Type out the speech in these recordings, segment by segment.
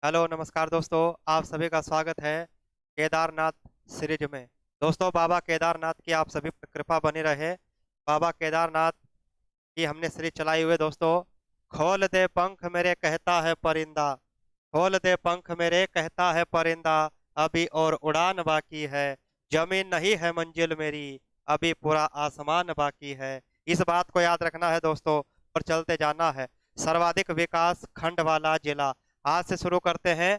Hello नमस्कार दोस्तों। आप सभी का स्वागत है केदारनाथ सीरीज में। दोस्तों, बाबा केदारनाथ की आप सभी पर कृपा बनी रहे। बाबा केदारनाथ की हमने सीरीज चलाई हुई है दोस्तों। खोल दे पंख मेरे कहता है परिंदा, खोल दे पंख मेरे कहता है परिंदा, अभी और उड़ान बाकी है, जमीन नहीं है मंजिल मेरी, अभी पूरा आसमान बाकी है। इस बात को याद रखना है दोस्तों और चलते जाना है। सर्वाधिक विकास खंड वाला जिला। आज से शुरू करते हैं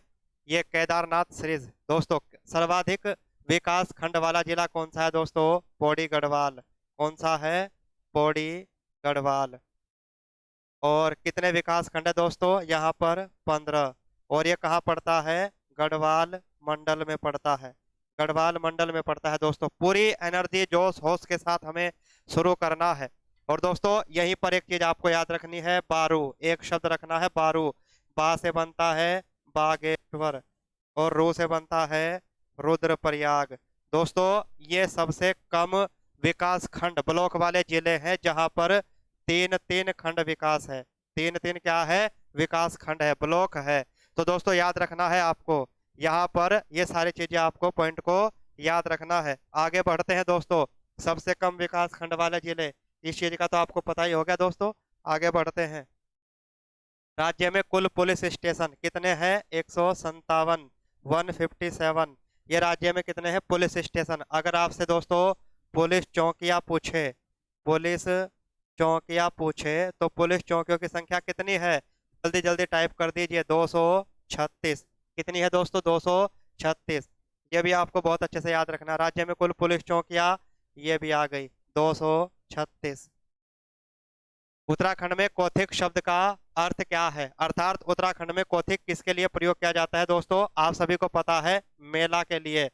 ये केदारनाथ सीरीज दोस्तों। सर्वाधिक विकास खंड वाला जिला कौन सा है दोस्तों? पौड़ी गढ़वाल। कौन सा है? पौड़ी गढ़वाल। और कितने विकास खंड है दोस्तों यहाँ पर? 15। और ये कहाँ पड़ता है? गढ़वाल मंडल में पड़ता है। गढ़वाल मंडल में पड़ता है दोस्तों। पूरी एनर्जी जोश होश के साथ हमें शुरू करना है। और दोस्तों यहीं पर एक चीज आपको याद रखनी है, बारू। एक शब्द रखना है बारू। बा से बनता है बागेश्वर और रू से बनता है रुद्रप्रयाग। दोस्तों ये सबसे कम विकास खंड ब्लॉक वाले जिले हैं जहां पर तीन तीन खंड विकास है। तीन तीन क्या है? विकास खंड है, ब्लॉक है। तो दोस्तों याद रखना है आपको, यहाँ पर ये सारी चीजें आपको पॉइंट को याद रखना है। आगे बढ़ते हैं दोस्तों। सबसे कम विकास खंड वाले जिले, इस चीज का तो आपको पता ही हो गया दोस्तों। आगे बढ़ते हैं। राज्य में कुल पुलिस स्टेशन कितने हैं? 157, 157। ये राज्य में कितने हैं पुलिस स्टेशन? अगर आपसे दोस्तों पुलिस चौकियां पूछे, पुलिस चौकियां पूछे तो पुलिस चौकियों की संख्या कितनी है? जल्दी जल्दी टाइप कर दीजिए। 236। कितनी है दोस्तों? 236। ये भी आपको बहुत अच्छे से याद रखना। राज्य में कुल पुलिस चौकियां, ये भी आ गई 236। उत्तराखंड में कौथिग शब्द का अर्थ क्या है? अर्थात उत्तराखंड में कौथिग किसके लिए प्रयोग किया जाता है दोस्तों? आप सभी को पता है, मेला के लिए।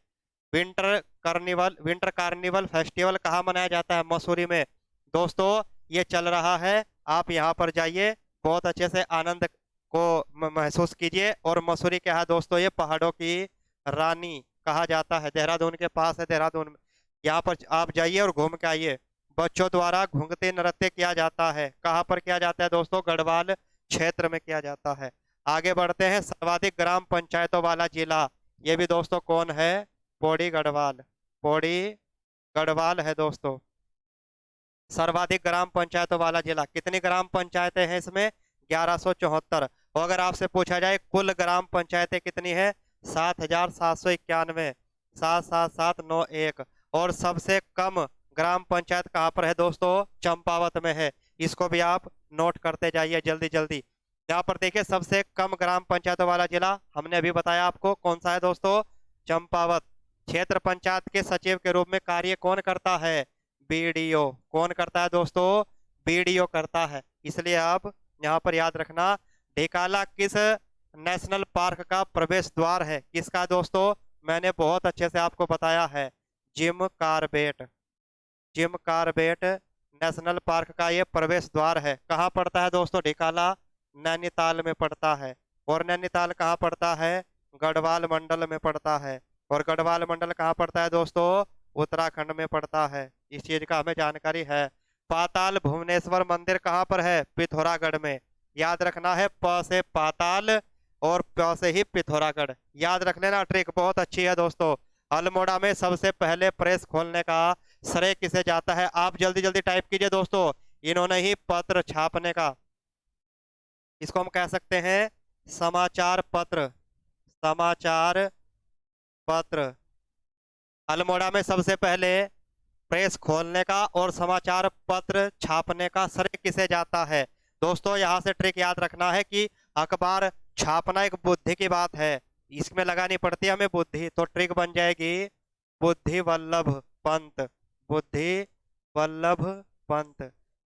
विंटर कार्निवल फेस्टिवल कहाँ मनाया जाता है? मसूरी में। दोस्तों ये चल रहा है, आप यहाँ पर जाइए, बहुत अच्छे से आनंद को महसूस कीजिए। और मसूरी क्या है दोस्तों? ये पहाड़ों की रानी कहा जाता है। देहरादून के पास है, देहरादून में। यहाँ पर आप जाइए और घूम के आइए। बच्चों द्वारा घुंघते नृत्य किया जाता है। कहाँ पर किया जाता है दोस्तों? गढ़वाल क्षेत्र में किया जाता है। आगे बढ़ते हैं। सर्वाधिक ग्राम पंचायतों वाला जिला, ये भी दोस्तों कौन है? पौड़ी गढ़वाल। पौड़ी गढ़वाल है दोस्तों सर्वाधिक ग्राम पंचायतों वाला जिला। कितनी ग्राम पंचायतें हैं इसमें? 1174। और अगर आपसे पूछा जाए कुल ग्राम पंचायतें कितनी है? 7791। 7771। और सबसे कम ग्राम पंचायत कहाँ पर है दोस्तों? चंपावत में है। इसको भी आप नोट करते जाइए जल्दी जल्दी। यहाँ पर देखिए, सबसे कम ग्राम पंचायतों वाला जिला हमने अभी बताया आपको, कौन सा है दोस्तों? चंपावत। क्षेत्र पंचायत के सचिव के रूप में कार्य कौन करता है? बीडीओ। कौन करता है दोस्तों? बीडीओ करता है। इसलिए आप यहाँ पर याद रखना। ढिकाला किस नेशनल पार्क का प्रवेश द्वार है? किसका दोस्तों? मैंने बहुत अच्छे से आपको बताया है, Jim Corbett. Jim Corbett national park का ये प्रवेश द्वार है। कहाँ पड़ता है दोस्तों ढिकाला? नैनीताल में पड़ता है। और नैनीताल कहाँ पड़ता है? गढ़वाल मंडल में पड़ता है। और गढ़वाल मंडल कहाँ पड़ता है दोस्तों? उत्तराखंड में पड़ता है। इस चीज का हमें जानकारी है। पाताल भुवनेश्वर मंदिर कहाँ पर है? पिथौरागढ़ में। याद रखना है, प से पाताल और प से ही पिथौरागढ़। याद रख लेना, ट्रिक बहुत अच्छी है दोस्तों। अल्मोड़ा में सबसे पहले प्रेस खोलने का श्रेय किसे जाता है? आप जल्दी जल्दी टाइप कीजिए दोस्तों। इन्होंने ही पत्र छापने का, इसको हम कह सकते हैं समाचार पत्र। समाचार पत्र। अल्मोड़ा में सबसे पहले प्रेस खोलने का और समाचार पत्र छापने का श्रेय किसे जाता है? दोस्तों यहाँ से ट्रिक याद रखना है कि अखबार छापना एक बुद्धि की बात है, इसमें लगानी पड़ती है हमें बुद्धि। तो ट्रिक बन जाएगी बुद्धि वल्लभ पंत। बुद्धि वल्लभ पंत।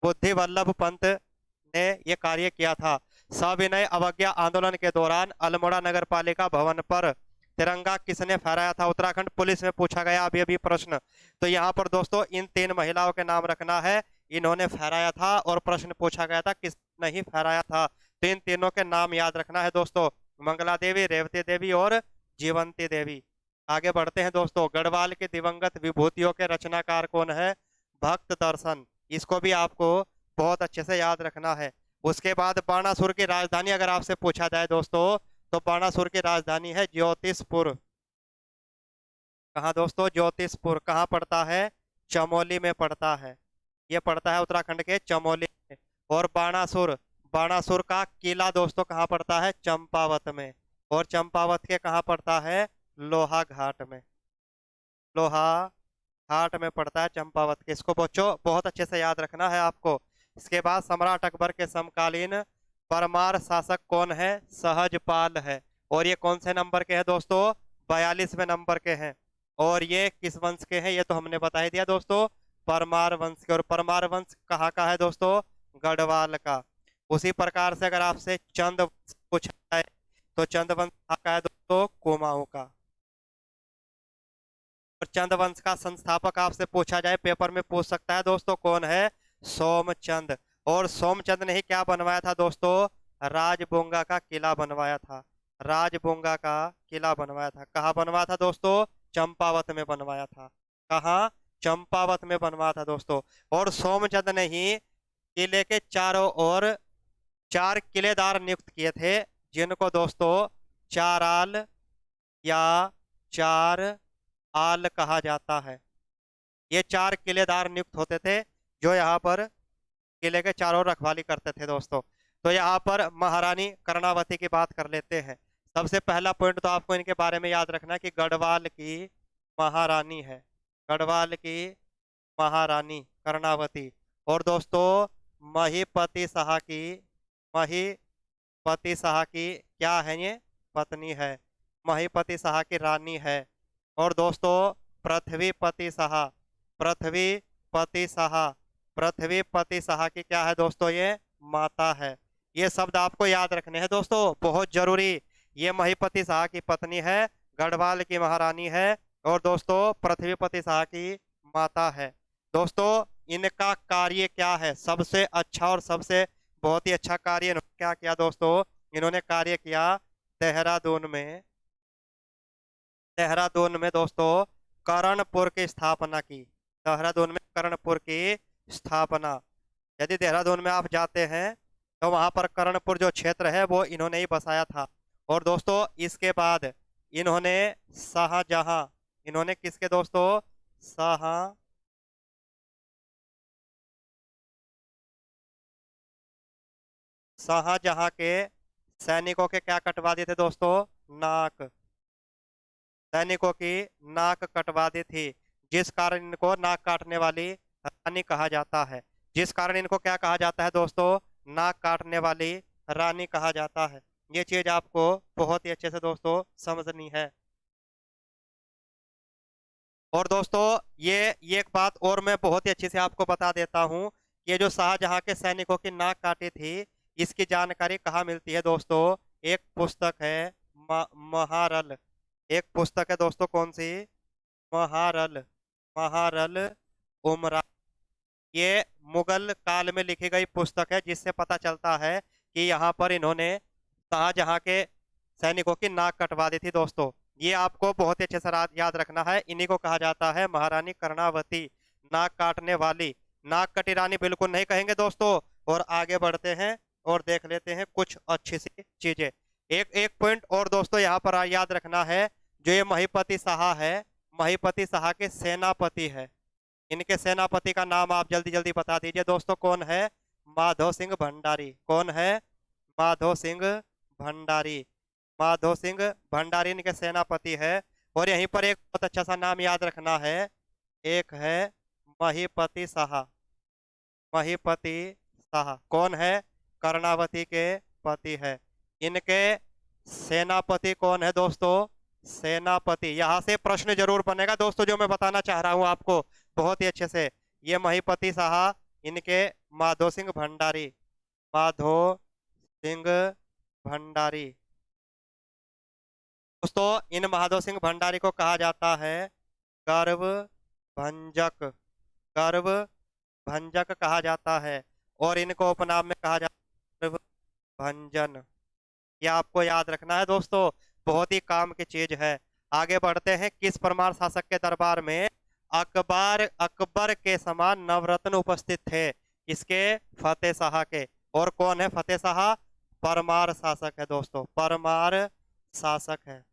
बुद्धि वल्लभ पंत ने ये कार्य किया था। सविनय अवज्ञा आंदोलन के दौरान अल्मोड़ा नगर पालिका भवन पर तिरंगा किसने फहराया था? उत्तराखंड पुलिस में पूछा गया अभी अभी प्रश्न। तो यहाँ पर दोस्तों इन तीन महिलाओं के नाम रखना है, इन्होंने फहराया था। और प्रश्न पूछा गया था किस नहीं फहराया था, तो इन तीनों के नाम याद रखना है दोस्तों। मंगला देवी, रेवती देवी और जीवंती देवी। आगे बढ़ते हैं दोस्तों। गढ़वाल के दिवंगत विभूतियों के रचनाकार कौन है? भक्त दर्शन। इसको भी आपको बहुत अच्छे से याद रखना है। उसके बाद बाणासुर की राजधानी अगर आपसे पूछा जाए दोस्तों, तो बाणासुर की राजधानी है ज्योतिषपुर। कहाँ दोस्तों? ज्योतिषपुर कहाँ पड़ता है? चमोली में पड़ता है। ये पड़ता है उत्तराखंड के चमोली में। और बाणासुर, बाणासुर का किला दोस्तों कहाँ पड़ता है? चंपावत में। और चंपावत के कहाँ पड़ता है? लोहा घाट में। लोहा घाट में पड़ता है चंपावत के। इसको बच्चों बहुत अच्छे से याद रखना है आपको। इसके बाद सम्राट अकबर के समकालीन परमार शासक कौन है? सहजपाल है। और ये कौन से नंबर के हैं दोस्तों? 42वें नंबर के हैं। और ये किस वंश के हैं? ये तो हमने बता ही दिया दोस्तों, परमार वंश के। और परमार वंश कहाँ का है दोस्तों? गढ़वाल का। उसी प्रकार से अगर आपसे चंद वंश पूछा जाए तो चंद वंश कहाँ का है दोस्तों? कुमाऊं का। और चंद वंश का संस्थापक आपसे पूछा जाए, पेपर में पूछ सकता है दोस्तों, कौन है? सोमचंद। और सोमचंद ने ही क्या बनवाया था दोस्तों? राजबोंगा का किला बनवाया था। राजबोंगा का किला बनवाया था। कहाँ बनवाया था दोस्तों? चंपावत में बनवाया था। कहाँ? चंपावत में बनवाया था दोस्तों। और सोमचंद ने ही किले के चारों ओर 4 किलेदार नियुक्त किए थे, जिनको दोस्तों चाराल या चार आल कहा जाता है। ये 4 किलेदार नियुक्त होते थे, जो यहाँ पर किले के चारों ओर रखवाली करते थे दोस्तों। तो यहाँ पर महारानी कर्णावती की बात कर लेते हैं। सबसे पहला पॉइंट तो आपको इनके बारे में याद रखना कि गढ़वाल की महारानी है। गढ़वाल की महारानी कर्णावती। और दोस्तों महीपति शाह की, महीपति शाह की क्या है? ये पत्नी है। महीपति शाह की रानी है। और दोस्तों पृथ्वीपति शाह, पृथ्वीपति शाह, पृथ्वीपति शाह की क्या है दोस्तों? ये माता है। ये शब्द आपको याद रखने हैं दोस्तों, बहुत जरूरी। ये महीपति शाह की पत्नी है, गढ़वाल की महारानी है, और दोस्तों पृथ्वीपति शाह की माता है। दोस्तों इनका कार्य क्या है? सबसे अच्छा और सबसे बहुत ही अच्छा कार्य इन्होंने क्या किया दोस्तों? इन्होंने कार्य किया देहरादून में, देहरादून में दोस्तों करणपुर की स्थापना की। देहरादून में करणपुर की स्थापना। यदि देहरादून में आप जाते हैं तो वहां पर करणपुर जो क्षेत्र है वो इन्होंने ही बसाया था। और दोस्तों इसके बाद इन्होंने शाहजहां, इन्होंने किसके दोस्तों? शाहजहां के सैनिकों के क्या कटवा दिए थे दोस्तों? नाक। सैनिकों की नाक कटवा दी थी, जिस कारण इनको नाक काटने वाली रानी कहा जाता है। जिस कारण इनको क्या कहा जाता है दोस्तों? नाक काटने वाली रानी कहा जाता है। ये चीज आपको बहुत ही अच्छे से दोस्तों समझनी है। और दोस्तों ये एक बात और मैं बहुत ही अच्छे से आपको बता देता हूँ, ये जो शाहजहां के सैनिकों की नाक काटी थी, इसकी जानकारी कहाँ मिलती है दोस्तों? एक पुस्तक है महारल। एक पुस्तक है दोस्तों, कौन सी? महारल, महारल उमरा। ये मुगल काल में लिखी गई पुस्तक है, जिससे पता चलता है कि यहाँ पर इन्होंने शाहजहां के सैनिकों की नाक कटवा दी थी दोस्तों। ये आपको बहुत ही अच्छे से याद रखना है। इन्हीं को कहा जाता है महारानी कर्णावती, नाक काटने वाली। नाक कटी रानी बिल्कुल नहीं कहेंगे दोस्तों। और आगे बढ़ते हैं और देख लेते हैं कुछ अच्छी सी चीजें। एक एक पॉइंट और दोस्तों यहाँ पर याद रखना है, जो ये महीपति शाह है, महीपति शाह के सेनापति है। इनके सेनापति का नाम आप जल्दी जल्दी बता दीजिए दोस्तों, कौन है? माधो सिंह भंडारी। कौन है? माधो सिंह भंडारी। माधो सिंह भंडारी इनके सेनापति है। और यहीं पर एक बहुत अच्छा सा नाम याद रखना है, एक है महीपति शाह। महीपति शाह कौन है? कर्णावती के पति है। इनके सेनापति कौन है दोस्तों? सेनापति। यहाँ से प्रश्न जरूर बनेगा दोस्तों, जो मैं बताना चाह रहा हूँ आपको बहुत ही अच्छे से। ये महीपति शाह, इनके माधो सिंह भंडारी, माधो सिंह भंडारी। दोस्तों इन माधो सिंह भंडारी को कहा जाता है गर्व भंजक, गर्व भंजक कहा जाता है। और इनको उपनाम में कहा जाता है गर्व भंजन। ये आपको याद रखना है दोस्तों, बहुत ही काम की चीज है। आगे बढ़ते हैं। किस परमार शासक के दरबार में अकबर, अकबर के समान नवरत्न उपस्थित थे? इसके? फतेह शाह के। और कौन है फतेह शाह? परमार शासक है दोस्तों, परमार शासक है।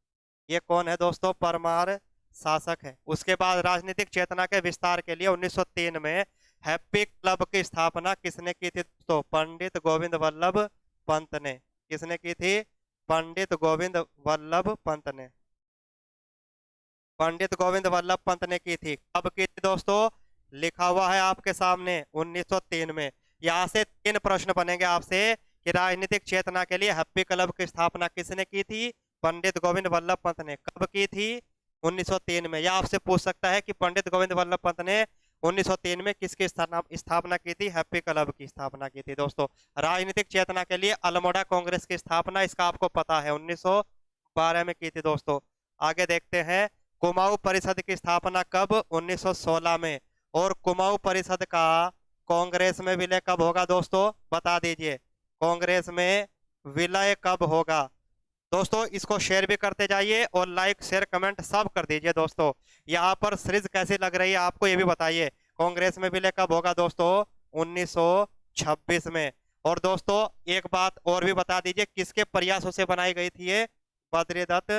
ये कौन है दोस्तों? परमार शासक है। उसके बाद राजनीतिक चेतना के विस्तार के लिए 1903 में हैप्पी क्लब की स्थापना किसने की थी? तो पंडित गोविंद वल्लभ पंत ने। किसने की थी? पंडित गोविंद वल्लभ पंत ने। पंडित गोविंद वल्लभ पंत ने की थी। कब की थी दोस्तों? लिखा हुआ है आपके सामने 1903 में। यहाँ से 3 प्रश्न बनेंगे आपसे कि राजनीतिक चेतना के लिए हैप्पी क्लब की स्थापना किसने की थी? पंडित गोविंद वल्लभ पंत ने। कब की थी? 1903 में। या आपसे पूछ सकता है कि पंडित गोविंद वल्लभ पंत ने 1903 में किसकी स्थापना की थी? हैप्पी क्लब की स्थापना की थी दोस्तों। राजनीतिक चेतना के लिए अल्मोड़ा कांग्रेस की स्थापना, इसका आपको पता है, 1912 में की थी दोस्तों। आगे देखते हैं, कुमाऊं परिषद की स्थापना कब? 1916 में। और कुमाऊं परिषद का कांग्रेस में विलय कब होगा दोस्तों? बता दीजिए, कांग्रेस में विलय कब होगा? दोस्तों इसको शेयर भी करते जाइए और लाइक शेयर कमेंट सब कर दीजिए दोस्तों। यहाँ पर सीरीज कैसी लग रही है आपको ये भी बताइए। कांग्रेस में विलय कब होगा दोस्तों? 1926 में। और दोस्तों एक बात और भी बता दीजिए, किसके प्रयासों से बनाई गई थी ये? बद्रीदत्त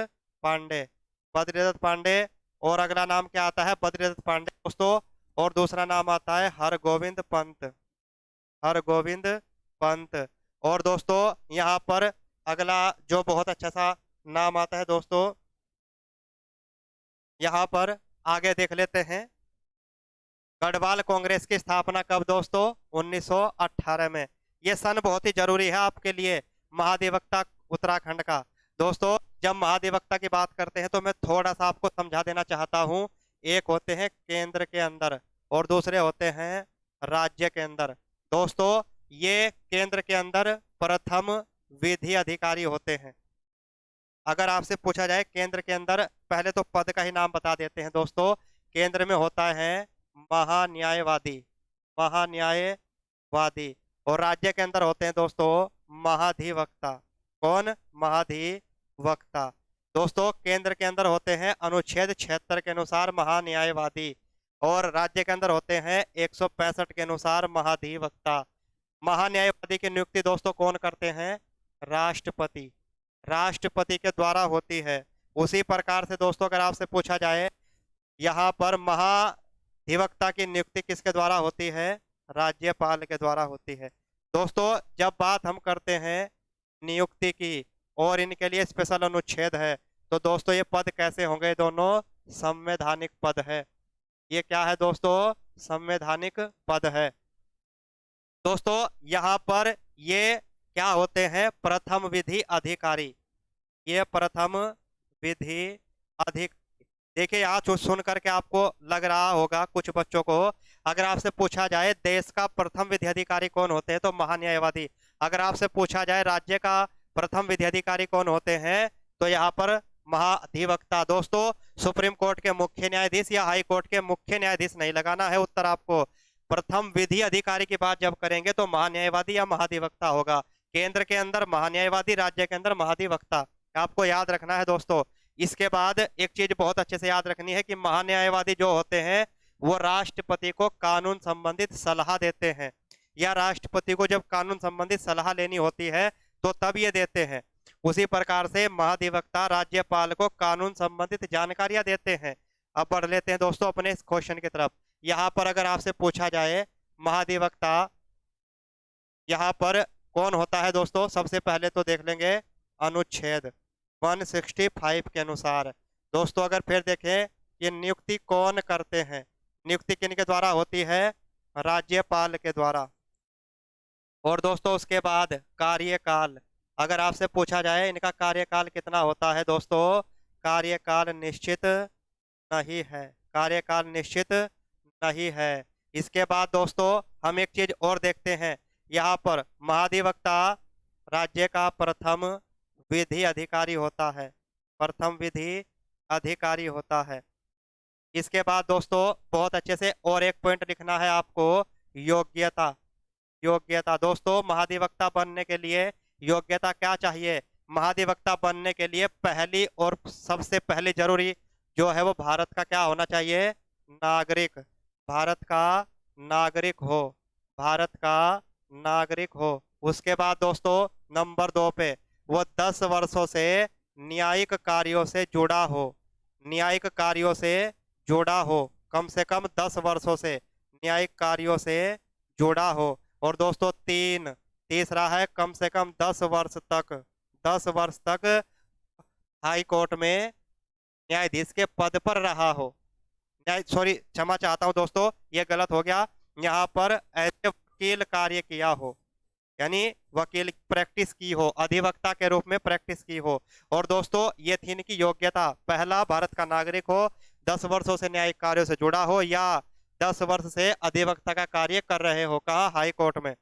पांडे। बद्रीदत्त पांडे। और अगला नाम क्या आता है? बद्रीदत्त पांडे दोस्तों। और दूसरा नाम आता है हरगोविंद पंत। हरगोविंद पंत। और दोस्तों यहाँ पर अगला जो बहुत अच्छा सा नाम आता है दोस्तों, यहाँ पर आगे देख लेते हैं। गढ़वाल कांग्रेस की स्थापना कब दोस्तों? 1918 में। ये सन बहुत ही जरूरी है आपके लिए। महाधिवक्ता उत्तराखंड का। दोस्तों जब महाधिवक्ता की बात करते हैं तो मैं थोड़ा सा आपको समझा देना चाहता हूँ। एक होते हैं केंद्र के अंदर और दूसरे होते हैं राज्य के अंदर। दोस्तों ये केंद्र के अंदर प्रथम विधि अधिकारी होते हैं। अगर आपसे पूछा जाए केंद्र के अंदर, पहले तो पद का ही नाम बता देते हैं दोस्तों। केंद्र में होता है महान्यायवादी। महान्यायवादी। और राज्य के अंदर होते हैं दोस्तों महाधिवक्ता। कौन? महाधिवक्ता। दोस्तों केंद्र के अंदर होते हैं अनुच्छेद 76 के अनुसार महान्यायवादी। और राज्य के अंदर होते हैं 165 के अनुसार महाधिवक्ता। महान्यायवादी की नियुक्ति दोस्तों कौन करते हैं? राष्ट्रपति। राष्ट्रपति के द्वारा होती है। उसी प्रकार से दोस्तों अगर आपसे पूछा जाए यहाँ पर महाधिवक्ता की नियुक्ति किसके द्वारा होती है? राज्यपाल के द्वारा होती है। दोस्तों जब बात हम करते हैं नियुक्ति की और इनके लिए स्पेशल अनुच्छेद है, तो दोस्तों ये पद कैसे होंगे? दोनों संवैधानिक पद है। ये क्या है दोस्तों? संवैधानिक पद है। दोस्तों यहाँ पर ये क्या होते हैं? प्रथम विधि अधिकारी। ये प्रथम विधि अधिक। देखिए यहाँ सुन करके आपको लग रहा होगा कुछ बच्चों को, अगर आपसे पूछा जाए देश का प्रथम विधि अधिकारी कौन होते हैं? तो महान्यायवादी। अगर आपसे पूछा जाए राज्य का प्रथम विधि अधिकारी कौन होते हैं? तो यहाँ पर महाधिवक्ता। दोस्तों सुप्रीम कोर्ट के मुख्य न्यायाधीश या हाई कोर्ट के मुख्य न्यायाधीश नहीं लगाना है उत्तर आपको। प्रथम विधि अधिकारी की बात जब करेंगे तो महान्यायवादी या महाधिवक्ता होगा। केंद्र के अंदर महान्यायवादी, राज्य के अंदर महाधिवक्ता। आपको याद रखना है दोस्तों। इसके बाद एक चीज बहुत अच्छे से याद रखनी है कि महान्यायवादी जो होते हैं वो राष्ट्रपति को कानून संबंधित सलाह देते हैं, या राष्ट्रपति को जब कानून संबंधित सलाह लेनी होती है तो तब ये देते हैं। उसी प्रकार से महाधिवक्ता राज्यपाल को कानून संबंधित जानकारियां देते हैं। अब बढ़ लेते हैं दोस्तों अपने इस क्वेश्चन की तरफ। यहाँ पर अगर आपसे पूछा जाए महाधिवक्ता यहाँ पर कौन होता है दोस्तों, सबसे पहले तो देख लेंगे अनुच्छेद 165 के अनुसार। दोस्तों अगर फिर देखें ये नियुक्ति कौन करते हैं? नियुक्ति किनके द्वारा होती है? राज्यपाल के द्वारा। और दोस्तों उसके बाद कार्यकाल, अगर आपसे पूछा जाए इनका कार्यकाल कितना होता है दोस्तों, कार्यकाल निश्चित नहीं है। कार्यकाल निश्चित नहीं है। इसके बाद दोस्तों हम एक चीज और देखते हैं, यहाँ पर महाधिवक्ता राज्य का प्रथम विधि अधिकारी होता है। प्रथम विधि अधिकारी होता है। इसके बाद दोस्तों बहुत अच्छे से और एक पॉइंट लिखना है आपको, योग्यता। योग्यता दोस्तों महाधिवक्ता बनने के लिए योग्यता क्या चाहिए? महाधिवक्ता बनने के लिए पहली और सबसे पहले जरूरी जो है वो भारत का क्या होना चाहिए? नागरिक। भारत का नागरिक हो। भारत का नागरिक हो। उसके बाद दोस्तों नंबर 2 पे वो 10 वर्षों से न्यायिक कार्यों से जुड़ा हो, न्यायिक कार्यों से जुड़ा हो, कम से कम 10 वर्षों से न्यायिक कार्यों से जुड़ा हो। और दोस्तों तीसरा है कम से कम 10 वर्ष तक, 10 वर्ष तक हाई कोर्ट में न्यायाधीश के पद पर रहा हो। न्याय सॉरी क्षमा चाहता हूं दोस्तों, ये गलत हो गया। यहाँ पर ऐसे वकील कार्य किया हो, यानी वकील प्रैक्टिस की हो, अधिवक्ता के रूप में प्रैक्टिस की हो। और दोस्तों ये थी इनकी योग्यता, पहला भारत का नागरिक हो, 10 वर्षों से न्यायिक कार्यों से जुड़ा हो, या 10 वर्ष से अधिवक्ता का कार्य कर रहे हो, कहा हाई कोर्ट में।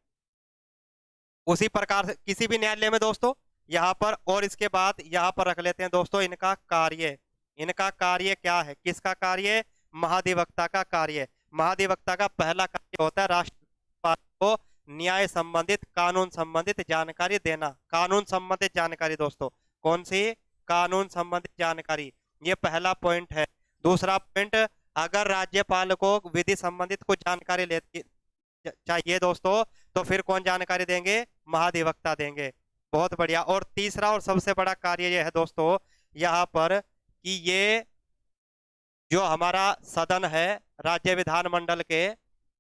उसी प्रकार से किसी भी न्यायालय में दोस्तों यहाँ पर। और इसके बाद यहाँ पर रख लेते हैं दोस्तों इनका कार्य। इनका कार्य क्या है, किसका कार्य, महाधिवक्ता का कार्य। महाधिवक्ता का पहला कार्य होता है राष्ट्रपाल को न्याय संबंधित, कानून संबंधित जानकारी देना। कानून संबंधित जानकारी दोस्तों, कौन सी, कानून संबंधित जानकारी, ये पहला पॉइंट है। दूसरा पॉइंट, अगर राज्यपाल को विधि संबंधित कुछ जानकारी लेती चाहिए दोस्तों, तो फिर कौन जानकारी देंगे, महाधिवक्ता देंगे। बहुत बढ़िया। और तीसरा और सबसे बड़ा कार्य यह है दोस्तों यहाँ पर कि ये जो हमारा सदन है राज्य विधानमंडल के,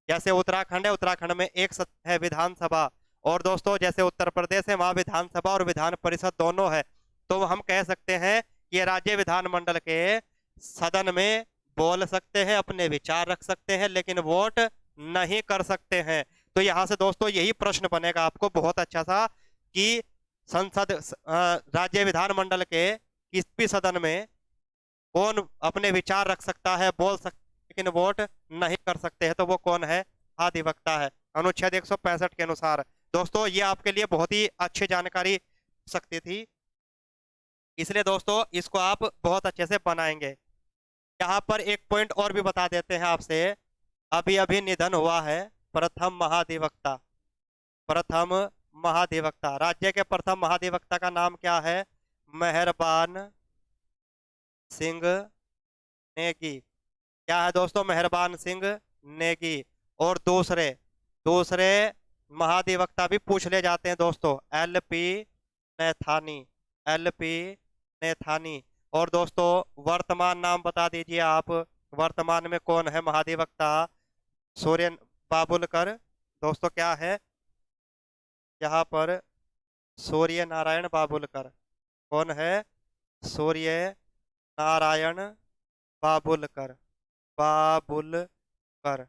जैसे उत्तराखंड है, उत्तराखंड में एक सदन है विधानसभा, और दोस्तों जैसे उत्तर प्रदेश है वहां विधानसभा और विधान परिषद दोनों है। तो हम कह सकते हैं कि ये राज्य विधानमंडल के सदन में बोल सकते हैं, अपने विचार रख सकते हैं, लेकिन वोट नहीं कर सकते हैं। तो यहाँ से दोस्तों यही प्रश्न बनेगा आपको बहुत अच्छा सा कि राज्य विधानमंडल के किसी भी सदन में कौन अपने विचार रख सकता है, बोल सकता है, लेकिन वोट नहीं कर सकते हैं, तो वो कौन है, अधिवक्ता है, अनुच्छेद 165 के अनुसार। दोस्तों ये आपके लिए बहुत ही अच्छी जानकारी हो सकती थी, इसलिए दोस्तों इसको आप बहुत अच्छे से बनाएंगे। यहाँ पर एक पॉइंट और भी बता देते हैं आपसे, अभी अभी निधन हुआ है प्रथम महाधिवक्ता, प्रथम महाधिवक्ता, राज्य के प्रथम महाधिवक्ता का नाम क्या है, मेहरबान सिंह नेगी। क्या है दोस्तों, मेहरबान सिंह नेगी। और दूसरे दूसरे महाधिवक्ता भी पूछ ले जाते हैं दोस्तों, एलपी नैथानी, एलपी नैथानी। और दोस्तों वर्तमान नाम बता दीजिए आप, वर्तमान में कौन है महाधिवक्ता, सूर्य बाबुलकर। दोस्तों क्या है यहाँ पर, सूर्य नारायण बाबुलकर। कौन है, सूर्य नारायण बाबुलकर, बाबुलकर,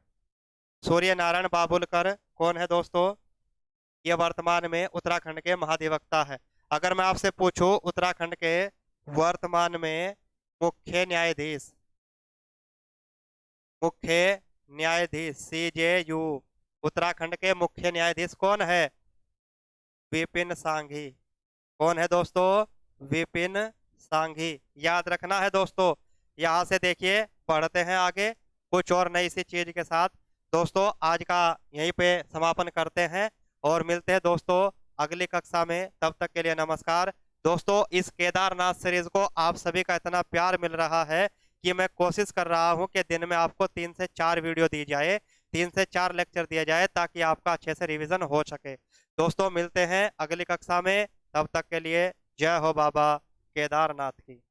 सूर्य नारायण बाबुलकर कौन है दोस्तों, ये वर्तमान में उत्तराखंड के महाधिवक्ता है। अगर मैं आपसे पूछूं उत्तराखंड के वर्तमान में मुख्य न्यायाधीश, मुख्य न्यायाधीश सीजेयू, उत्तराखंड के मुख्य न्यायाधीश कौन है, विपिन सांघी। कौन है दोस्तों, विपिन सांघी। याद रखना है दोस्तों। यहाँ से देखिए पढ़ते हैं आगे कुछ और नई सी चीज के साथ। दोस्तों आज का यहीं पे समापन करते हैं और मिलते हैं दोस्तों अगली कक्षा में। तब तक के लिए नमस्कार। दोस्तों इस केदारनाथ सीरीज को आप सभी का इतना प्यार मिल रहा है कि मैं कोशिश कर रहा हूं कि दिन में आपको 3 से 4 वीडियो दी जाए, 3 से 4 लेक्चर दिया जाए, ताकि आपका अच्छे से रिवीजन हो सके। दोस्तों मिलते हैं अगली कक्षा में, तब तक के लिए जय हो बाबा केदारनाथ की।